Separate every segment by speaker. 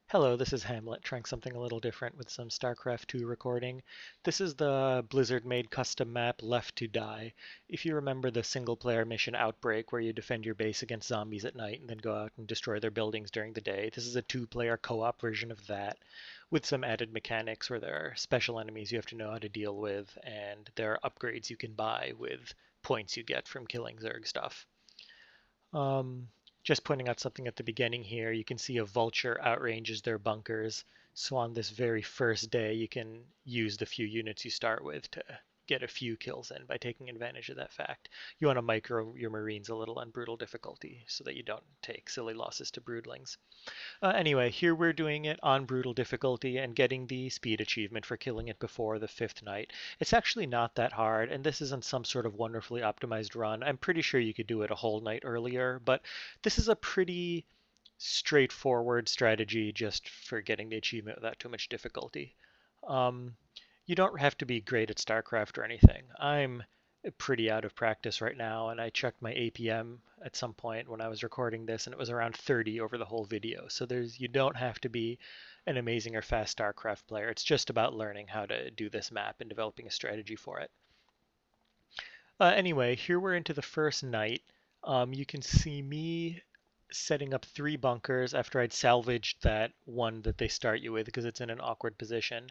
Speaker 1: Hello, this is Hamlet trying something a little different with some StarCraft 2 recording. This is the Blizzard-made custom map Left to Die. If you remember the single-player mission Outbreak where you defend your base against zombies at night and then go out and destroy their buildings during the day, this is a two-player co-op version of that with some added mechanics where there are special enemies you have to know how to deal with and there are upgrades you can buy with points you get from killing Zerg stuff. Um, just pointing out something at the beginning here, you can see a vulture outranges their bunkers. So on this very first day, you can use the few units you start with to get a few kills in by taking advantage of that fact. You want to micro your marines a little on brutal difficulty so that you don't take silly losses to broodlings. Anyway, here we're doing it on brutal difficulty and getting the speed achievement for killing it before the fifth night. It's actually not that hard, and this isn't some sort of wonderfully optimized run. I'm pretty sure you could do it a whole night earlier, but this is a pretty straightforward strategy just for getting the achievement without too much difficulty. Um, you don't have to be great at StarCraft or anything. I'm pretty out of practice right now, and I checked my APM at some point when I was recording this, and it was around 30 over the whole video. So you don't have to be an amazing or fast StarCraft player. It's just about learning how to do this map and developing a strategy for it. Anyway, here we're into the first night. You can see me setting up 3 bunkers after I'd salvaged that one that they start you with because it's in an awkward position.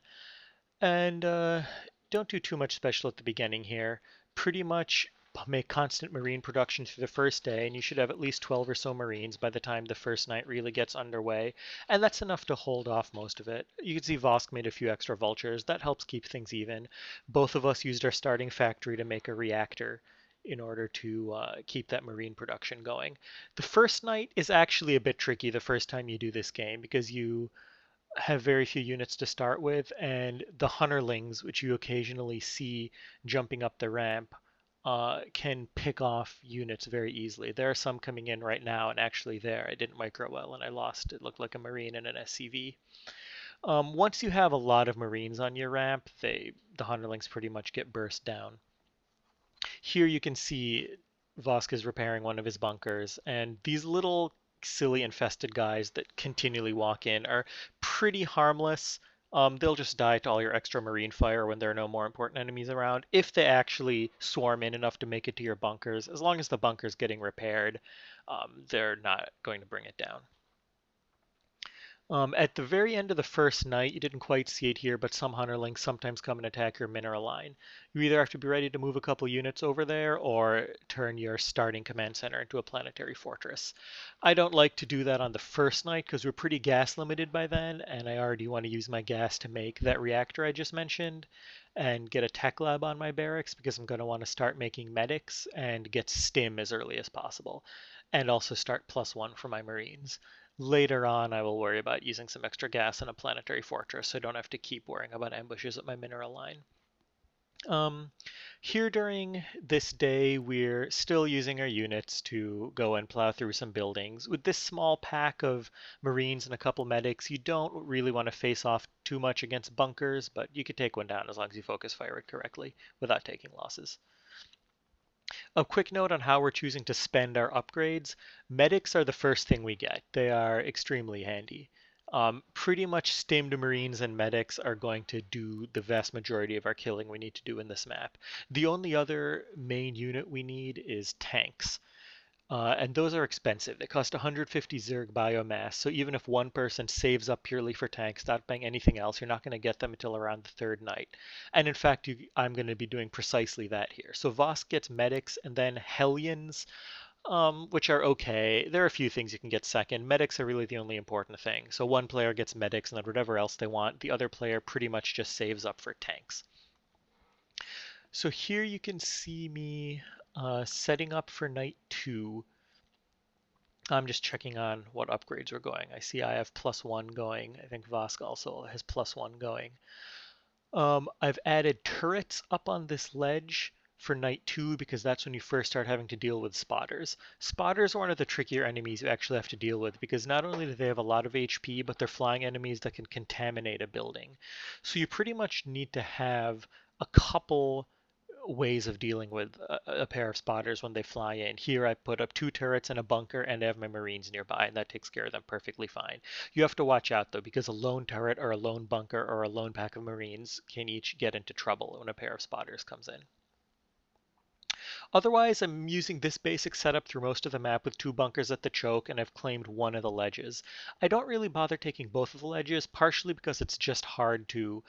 Speaker 1: And don't do too much special at the beginning here. Pretty much make constant marine production through the first day, and you should have at least 12 or so marines by the time the first night really gets underway. And that's enough to hold off most of it. You can see Vosk made a few extra vultures. That helps keep things even. Both of us used our starting factory to make a reactor in order to keep that marine production going. The first night is actually a bit tricky the first time you do this game because you have very few units to start with, and the hunterlings, which you occasionally see jumping up the ramp, can pick off units very easily. There are some coming in right now, and actually there I didn't micro well and I lost. It looked like a marine and an SCV. Once you have a lot of marines on your ramp, the hunterlings pretty much get burst down. Here you can see Vosk is repairing one of his bunkers, and these little silly infested guys that continually walk in are pretty harmless. They'll just die to all your extra marine fire when there are no more important enemies around. If they actually swarm in enough to make it to your bunkers, as long as the bunker's getting repaired, they're not going to bring it down. At the very end of the first night, you didn't quite see it here, but some hunterlings sometimes come and attack your mineral line. You either have to be ready to move a couple units over there or turn your starting command center into a planetary fortress. I don't like to do that on the first night because we're pretty gas limited by then, and I already want to use my gas to make that reactor I just mentioned and get a tech lab on my barracks because I'm going to want to start making medics and get stim as early as possible, and also start +1 for my marines. Later on, I will worry about using some extra gas in a planetary fortress so I don't have to keep worrying about ambushes at my mineral line. Um, Here during this day, we're still using our units to go and plow through some buildings. With this small pack of Marines and a couple medics, you don't really want to face off too much against bunkers, but you could take one down as long as you focus fire it correctly without taking losses. A quick note on how we're choosing to spend our upgrades. Medics are the first thing we get. They are extremely handy. Pretty much stimmed marines and medics are going to do the vast majority of our killing we need to do in this map. The only other main unit we need is tanks. And those are expensive. They cost 150 Zerg Biomass, so even if one person saves up purely for tanks, not buying anything else, you're not going to get them until around the third night. And in fact, I'm going to be doing precisely that here. So Vosk gets medics and then Hellions, which are okay. There are a few things you can get second. Medics are really the only important thing. So one player gets medics and then whatever else they want. The other player pretty much just saves up for tanks. So here you can see me setting up for night 2. I'm just checking on what upgrades are going. I see I have +1 going. I think Vosk also has +1 going. I've added turrets up on this ledge for night 2 because that's when you first start having to deal with spotters. Spotters are one of the trickier enemies you actually have to deal with because not only do they have a lot of HP, but they're flying enemies that can contaminate a building. So you pretty much need to have a couple ways of dealing with a pair of spotters when they fly in. Here I put up 2 turrets and a bunker and I have my marines nearby, and that takes care of them perfectly fine. You have to watch out though, because a lone turret or a lone bunker or a lone pack of marines can each get into trouble when a pair of spotters comes in. Otherwise, I'm using this basic setup through most of the map with 2 bunkers at the choke, and I've claimed one of the ledges. I don't really bother taking both of the ledges, partially because it's just hard to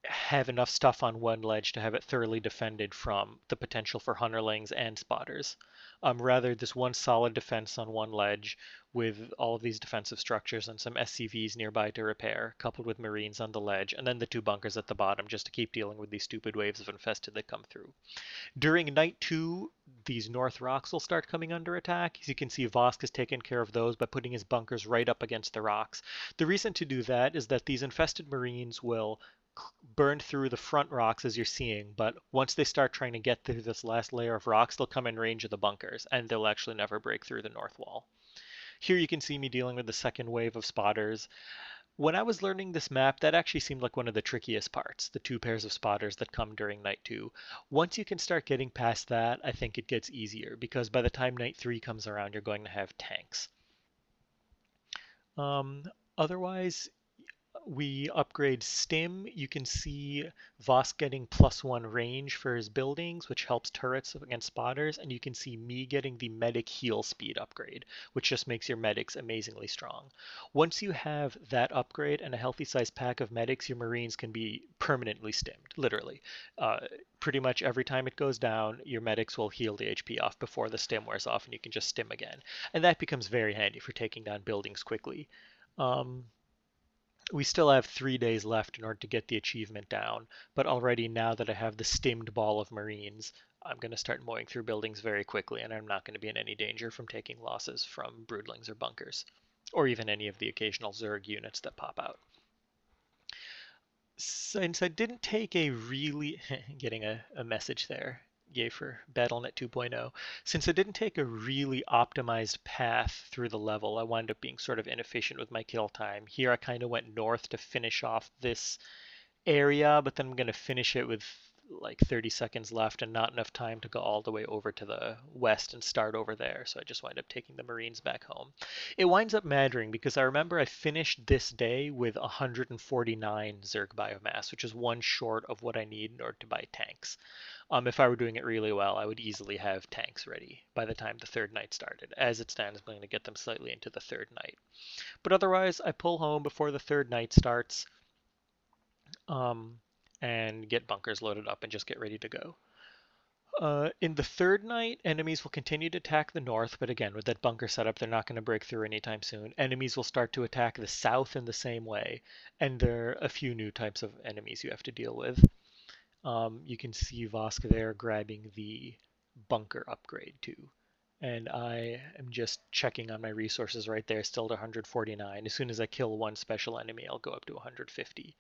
Speaker 1: have enough stuff on one ledge to have it thoroughly defended from the potential for hunterlings and spotters. Rather, this one solid defense on one ledge with all of these defensive structures and some SCVs nearby to repair, coupled with marines on the ledge, and then the 2 bunkers at the bottom just to keep dealing with these stupid waves of infested that come through. During night 2, these north rocks will start coming under attack. As you can see, Vosk has taken care of those by putting his bunkers right up against the rocks. The reason to do that is that these infested marines will burn through the front rocks as you're seeing, but once they start trying to get through this last layer of rocks, they'll come in range of the bunkers, and they'll actually never break through the north wall. Here you can see me dealing with the second wave of spotters. When I was learning this map, that actually seemed like one of the trickiest parts, the 2 pairs of spotters that come during night 2. Once you can start getting past that, I think it gets easier, because by the time night 3 comes around, you're going to have tanks. Um, Otherwise, we upgrade Stim. You can see Vosk getting +1 range for his buildings, which helps turrets against spotters, and you can see me getting the medic heal speed upgrade, which just makes your medics amazingly strong. Once you have that upgrade and a healthy sized pack of medics, your marines can be permanently stimmed, literally. Uh, Pretty much every time it goes down, your medics will heal the HP off before the stim wears off, and you can just stim again. And that becomes very handy for taking down buildings quickly. Um, we still have 3 days left in order to get the achievement down, but already now that I have the stimmed ball of marines, I'm going to start mowing through buildings very quickly, and I'm not going to be in any danger from taking losses from broodlings or bunkers, or even any of the occasional Zerg units that pop out. Since I didn't take a really getting a message there, yay for BattleNet 2.0. Since I didn't take a really optimized path through the level, I wound up being sort of inefficient with my kill time. Here I kind of went north to finish off this area, but then I'm going to finish it with like 30 seconds left and not enough time to go all the way over to the west and start over there. So I just wind up taking the Marines back home. It winds up mattering because I remember I finished this day with 149 Zerg Biomass, which is one short of what I need in order to buy tanks. If I were doing it really well, I would easily have tanks ready by the time the third night started. As it stands, I'm going to get them slightly into the third night. But otherwise, I pull home before the third night starts, um, and get bunkers loaded up and just get ready to go. In the third night, enemies will continue to attack the north, but again, with that bunker setup, they're not going to break through anytime soon. Enemies will start to attack the south in the same way, and there are a few new types of enemies you have to deal with. You can see Vosk there grabbing the bunker upgrade too. And I am just checking on my resources right there, still to 149. As soon as I kill one special enemy, I'll go up to 150.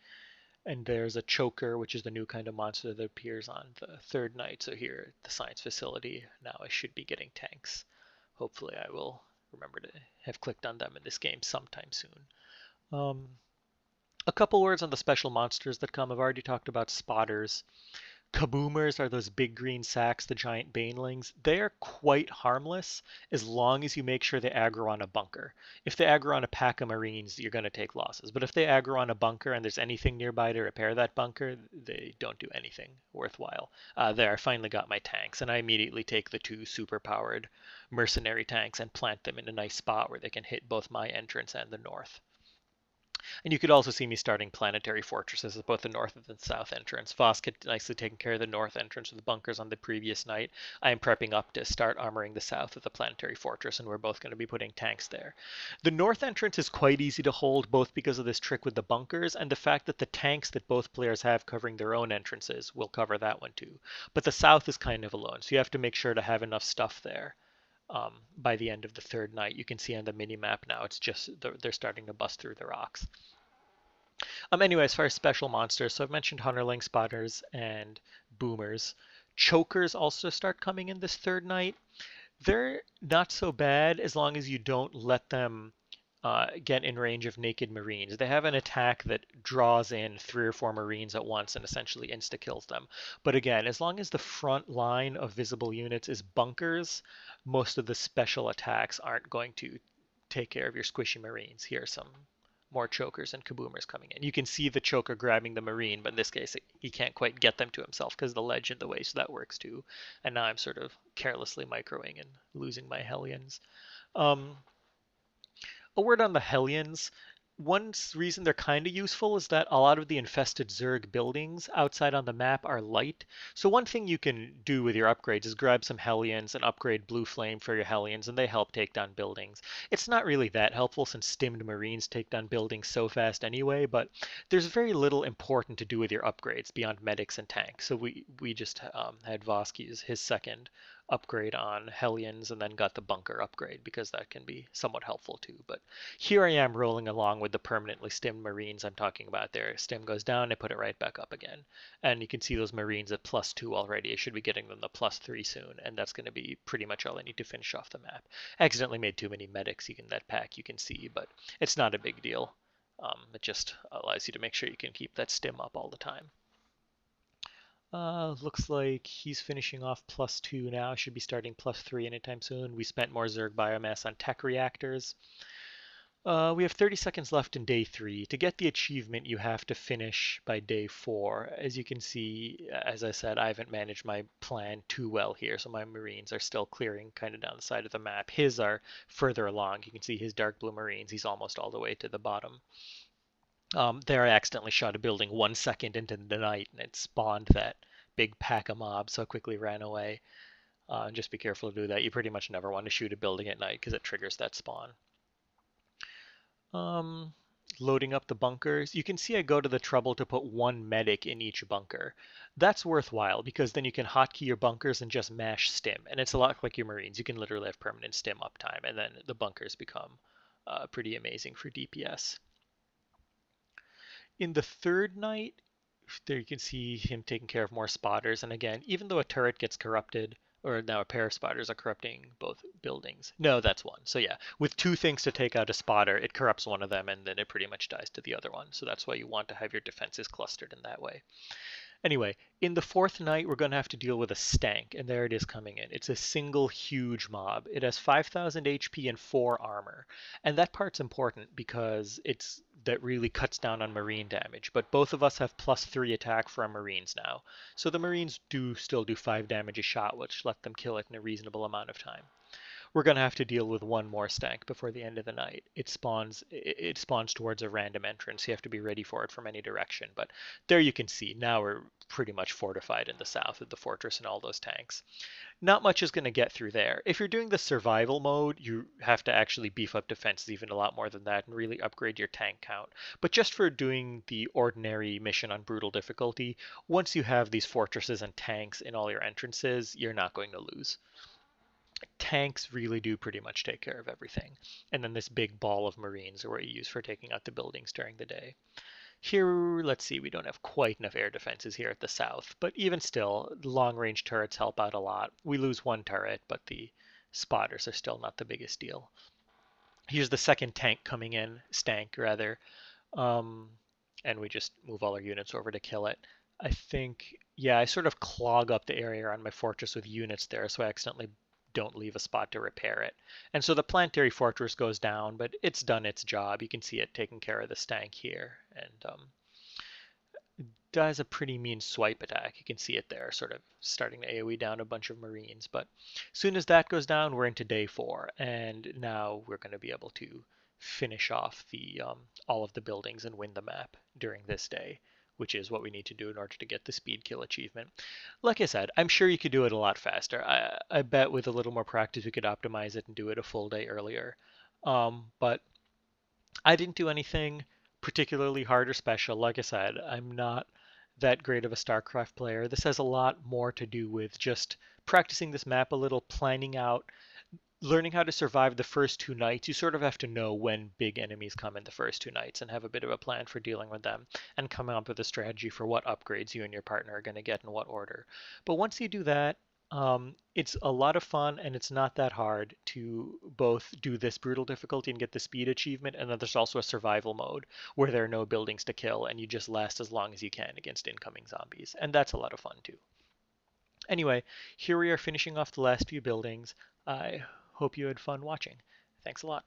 Speaker 1: And there's a choker, which is the new kind of monster that appears on the third night. So here at the science facility, now I should be getting tanks. Hopefully I will remember to have clicked on them in this game sometime soon. Um, a couple words on the special monsters that come. I've already talked about spotters. Kaboomers are those big green sacks, the giant banelings. They are quite harmless as long as you make sure they aggro on a bunker. If they aggro on a pack of marines, you're going to take losses. But if they aggro on a bunker and there's anything nearby to repair that bunker, they don't do anything worthwhile. There, I finally got my tanks, and I immediately take the 2 super-powered mercenary tanks and plant them in a nice spot where they can hit both my entrance and the north. And you could also see me starting planetary fortresses at both the north and the south entrance. Vosk had nicely taken care of the north entrance with the bunkers on the previous night. I am prepping up to start armoring the south with the planetary fortress, and we're both going to be putting tanks there. The north entrance is quite easy to hold, both because of this trick with the bunkers and the fact that the tanks that both players have covering their own entrances will cover that one too. But the south is kind of alone, so you have to make sure to have enough stuff there. By the end of the third night. You can see on the mini map now, it's just they're starting to bust through the rocks. Anyway, as far as special monsters, so I've mentioned Hunterling, Spotters, and Boomers. Chokers also start coming in this third night. They're not so bad as long as you don't let them get in range of naked Marines. They have an attack that draws in 3 or 4 Marines at once and essentially insta-kills them. But again, as long as the front line of visible units is bunkers, most of the special attacks aren't going to take care of your squishy Marines. Here are some more chokers and kaboomers coming in. You can see the choker grabbing the Marine, but in this case, he can't quite get them to himself because the ledge in the way, so that works too. And now I'm sort of carelessly microing and losing my Hellions. Um, a word on the Hellions. One reason they're kind of useful is that a lot of the infested Zerg buildings outside on the map are light. So one thing you can do with your upgrades is grab some Hellions and upgrade Blue Flame for your Hellions, and they help take down buildings. It's not really that helpful since stimmed Marines take down buildings so fast anyway, but there's very little important to do with your upgrades beyond medics and tanks. So we just had Vosk use his second upgrade on Hellions and then got the bunker upgrade because that can be somewhat helpful too. But here I am rolling along with the permanently stimmed Marines I'm talking about there. Stim goes down, I put it right back up again. And you can see those Marines at +2 already. I should be getting them to +3 soon, and that's going to be pretty much all I need to finish off the map. I accidentally made too many medics in that pack, you can see, but it's not a big deal. It just allows you to make sure you can keep that stim up all the time. Looks like he's finishing off +2 now. Should be starting +3 anytime soon. We spent more Zerg Biomass on tech reactors. We have 30 seconds left in day 3. To get the achievement, you have to finish by day 4. As you can see, as I said, I haven't managed my plan too well here, so my Marines are still clearing kind of down the side of the map. His are further along. You can see his dark blue Marines. He's almost all the way to the bottom. There I accidentally shot a building 1 second into the night, and it spawned that big pack of mobs, so I quickly ran away. Just be careful to do that. You pretty much never want to shoot a building at night because it triggers that spawn. Loading up the bunkers. You can see I go to the trouble to put 1 medic in each bunker. That's worthwhile because then you can hotkey your bunkers and just mash stim. And it's a lot like your Marines. You can literally have permanent stim uptime, and then the bunkers become pretty amazing for DPS. In the third night, there you can see him taking care of more spotters. And again, even though a turret gets corrupted, or now a pair of spotters are corrupting both buildings. No, that's one. So yeah, with 2 things to take out a spotter, it corrupts one of them and then it pretty much dies to the other one. So that's why you want to have your defenses clustered in that way. Anyway, in the 4th night, we're going to have to deal with a stank, and there it is coming in. It's a single huge mob. It has 5,000 HP and 4 armor, and that part's important because that really cuts down on Marine damage. But both of us have +3 attack for our Marines now, so the Marines do still do 5 damage a shot, which let them kill it in a reasonable amount of time. We're going to have to deal with one more stank before the end of the night. It spawns towards a random entrance. You have to be ready for it from any direction. But there you can see, now we're pretty much fortified in the south with the fortress and all those tanks. Not much is going to get through there. If you're doing the survival mode, you have to actually beef up defenses even a lot more than that and really upgrade your tank count. But just for doing the ordinary mission on brutal difficulty, once you have these fortresses and tanks in all your entrances, you're not going to lose. Tanks really do pretty much take care of everything. And then this big ball of Marines are what you use for taking out the buildings during the day. Here, let's see, we don't have quite enough air defenses here at the south, but even still, long-range turrets help out a lot. We lose 1 turret, but the spotters are still not the biggest deal. Here's the second tank coming in, stank rather, and we just move all our units over to kill it. I think, yeah, I sort of clog up the area around my fortress with units there, so I accidentally don't leave a spot to repair it. And so the planetary fortress goes down, but it's done its job. You can see it taking care of the stank here, and does a pretty mean swipe attack. You can see it there, sort of starting to AoE down a bunch of Marines. But as soon as that goes down, we're into day 4, and now we're going to be able to finish off all of the buildings and win the map during this day, which is what we need to do in order to get the speed kill achievement. Like I said, I'm sure you could do it a lot faster. I bet with a little more practice we could optimize it and do it a full day earlier. But I didn't do anything particularly hard or special. Like I said, I'm not that great of a StarCraft player. This has a lot more to do with just practicing this map a little, planning out, learning how to survive the first 2 nights. You sort of have to know when big enemies come in the first 2 nights and have a bit of a plan for dealing with them and come up with a strategy for what upgrades you and your partner are going to get in what order. But once you do that, It's a lot of fun and it's not that hard to both do this brutal difficulty and get the speed achievement, and then there's also a survival mode where there are no buildings to kill and you just last as long as you can against incoming zombies, and that's a lot of fun too. Anyway, here we are finishing off the last few buildings. I hope you had fun watching. Thanks a lot.